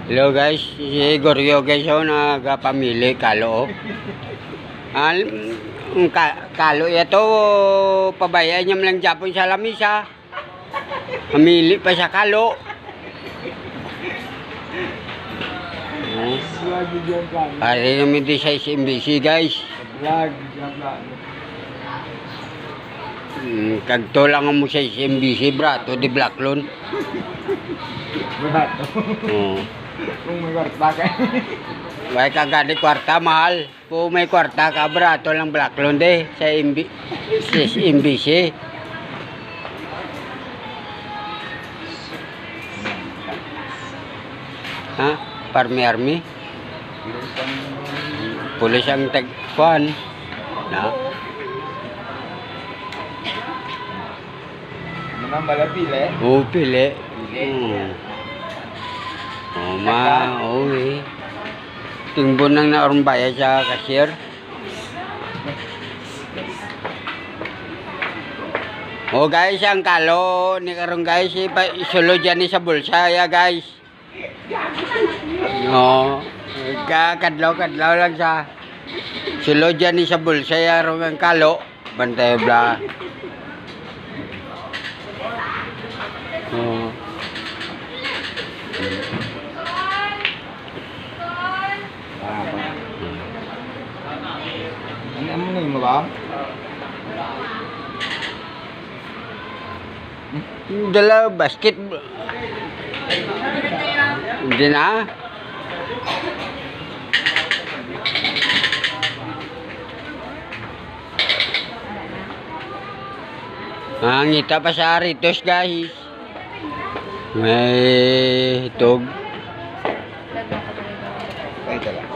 Hello guys, si Goryo guys nagpamili kalo. Kalo ito pabayaan niya lang Japon sa lamisa. Pamili pa sa kalo. Pare namin di sa SMBC guys. Kagto lang mo sa SMBC brato di Blacklon. Brato. Kung may kwarta ka. May kagadi kwarta mahal. Kung may kwarta ka brato lang Blacklon de sa SMBC. Ha? Army? Pulis ang tagpuan. Na? Manang bala pili. Oo, pili. Oo eh. Tingbon nang naorumbaya sa cashier. Oh guys, ang kalo ni karong guys, isulo dyan sa bulsa ya guys. No, kadlaw lang sa isulo dyan sa bulsa ya rong ang kalo. Bantay bla. Oh. Ano mo mo ba? Dala basket. Hindi na. Ngita pa sa Aritos guys. May hitog. Ito lang.